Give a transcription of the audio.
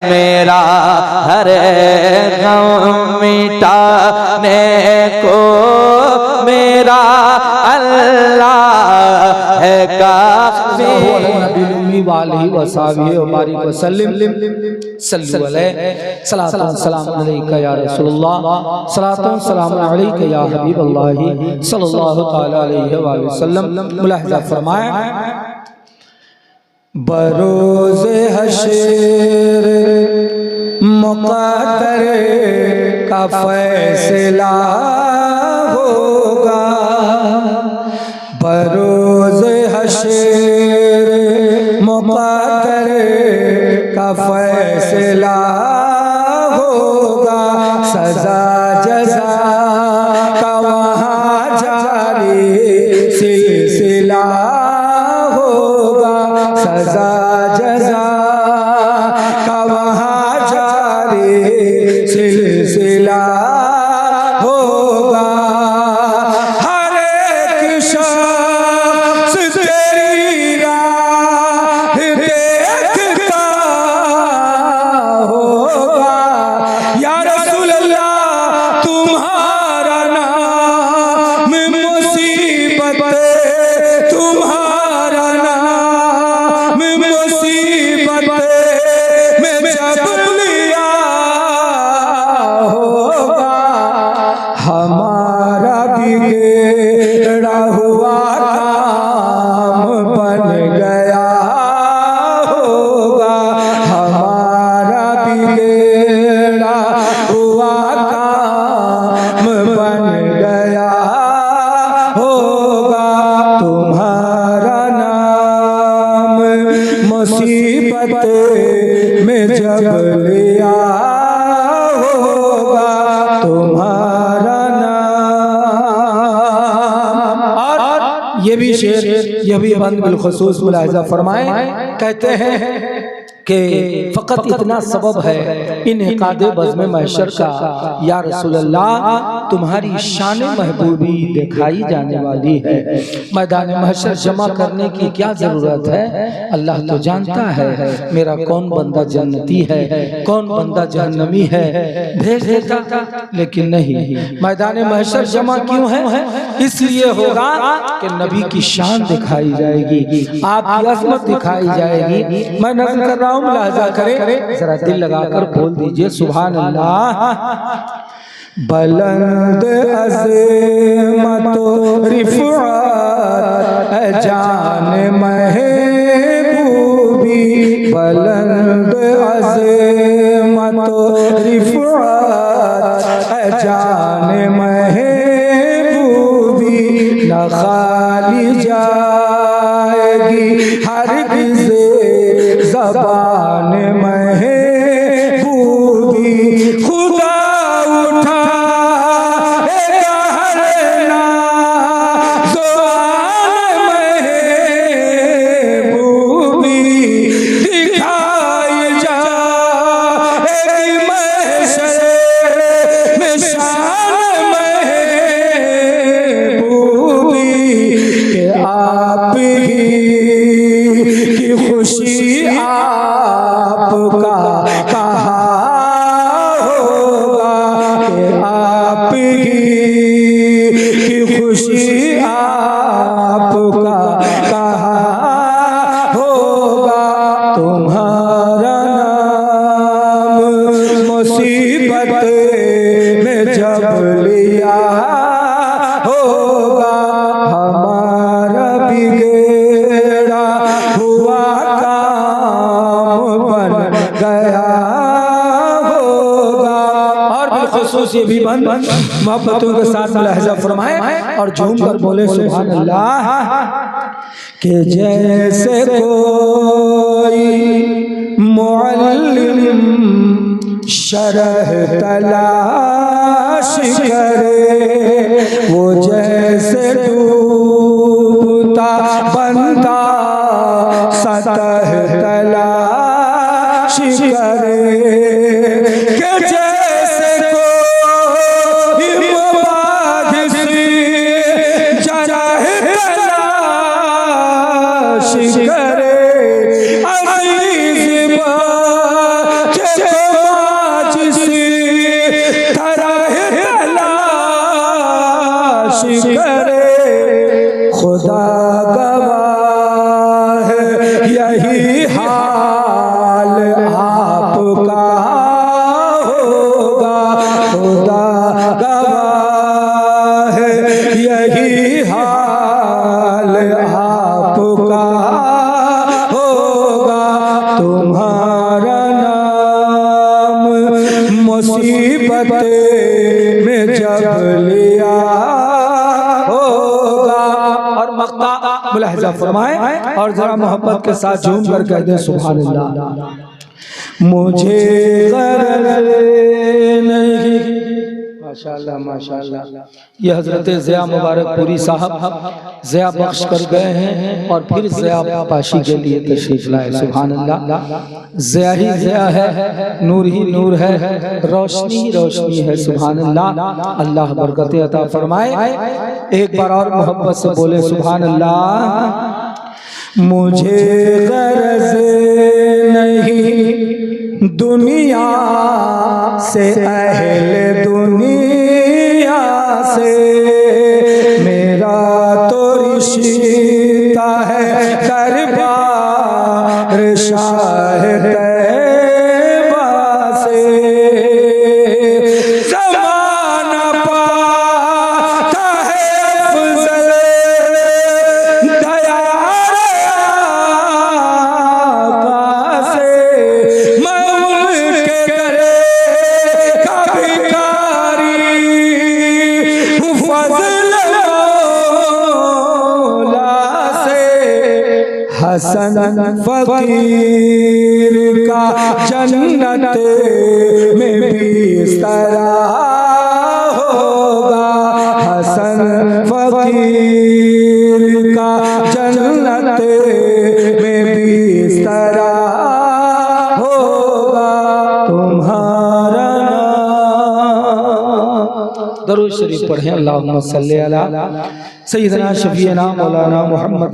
मेरा हर गम मिटाने को मेरा अल्लाह है काफ़ी। वाली वसाबी बारिक वसल्लम सल्लल्लाहु अलैहि सलाम अलैका या रसूलुल्लाह सलातुन सलाम अलैका या हबीबल्लाह सल्लल्लाहु तआला अलैहि वसल्लम। मुलाहिजा फरमाए बरोज़े हश्र मुक़द्दर का फैसला होगा। बरोज़े हश्र मुक़द्दर का फैसला होगा। सज़ा जज़ा का वहाँ जारी सिलसिला होगा। सज़ा जज़ा का वहाँ जारी सिलसिला होगा। हर एक शख्स तेरी राह देखता होगा। या रसूल अल्लाह तुम्हारा नाम मुसीबत, तुम्हारा नाम मुसीबत में जब लिया होगा। हमारा बिगड़ा हुआ काम बन गया होगा। हमारा बिगड़ा हुआ काम बन गया होगा। तुम्हारा नाम मुसीबत में जब लिया होगा। तुम्हारा नाम। और ये भी शेर, ये भी बंद बिलखुसूस मुलाहिजा फरमाए, कहते हैं कि फ़कत इतना सबब है इन्हिकादे बज़्म महशर का, या रसूल अल्लाह तुम्हारी शान महबूबी दिखाई जाने वाली है। मैदान महशर जमा करने की क्या ज़रूरत है, अल्लाह तो जानता है मेरा कौन बंदा जन्नती है, कौन बंदा जहन्नमी है, भेज देता। लेकिन नहीं, मैदान महशर जमा क्यों है? इसलिए होगा कि नबी की शान दिखाई जाएगी, आपकी अज़मत दिखाई जाएगी। मैं नज़र कर रहा हूँ, मुलाहिजा करें, जरा दिल लगाकर बोल दीजिए सुभान अल्लाह। बुलंद अज़मतो रिफ़अत जान महबूबी। बुलंद अज़मतो रिफ़अत जान महबूबी। न खाली जाएगी हरगिज़ ज़बान महबूबी। खुदा उठा कहरना ज़ुबान महबूबी। दिखाई जाएगी महशर में शान महबूबी। कि आप ही की खुशी आपका कहा होगा। कि आप ही की खुशी आपका कहा होगा। तुम्हारा नाम मुसीबत में जब लिया होगा। हमारा बिगड़ा हुआ काम बन गया होगा। और बिलखुसूस ये भी बंद मोहब्बतों के साथ मुलाहिजा फरमाए और झूम कर बोले सुभान अल्लाह। कि जैसे कोई मुअल्लिम शरह तलाश करे, वो जैसे डूबता बंदा सतह तलाश करे। कि जैसे कोई मुबादिसी जरह तलाश करे, अज़ीज़ बात मुसीबत में जब लिया होगा। और मक्ता मुलाहिजा फरमाए और जरा मोहब्बत के साथ झूम कर कह दे सुभान अल्लाह। मुझे गरज नहीं, माशाअल्लाह माशाअल्लाह। ये हजरत ज़िया मुबारकपुरी साहब ज़िया बख्श कर गए हैं और फिर ज़िया पाशी के लिए तशरीफ लाए। सुभान अल्लाह। ज़िया ही ज़िया है, नूर ही नूर है, रोशनी ही रोशनी है। सुभान अल्लाह। अल्लाह बरकतें अता फरमाए। एक बार और मोहब्बत से बोले सुभान अल्लाह। मुझे गरज नहीं दुनिया से, अहले दुनिया से, मेरा तो रिश्ता है दरबार शाह तैयबा से। ज़माना पाता है अफ़ज़ल दया आका से, मैं उनके दरे का भिखारी हूँ फ़ज़ल मौला से। हसन फ़कीर का जन्नत में बिस्तरा होगा। हसन फ़कीर का जन्नत में बिस्तरा होगा। तुम्हारा दरूद शरीफ पढ़ें। अल्लाहुम्मा सल्ली अला सय्यिदना शफीना मौलाना मुहम्मद।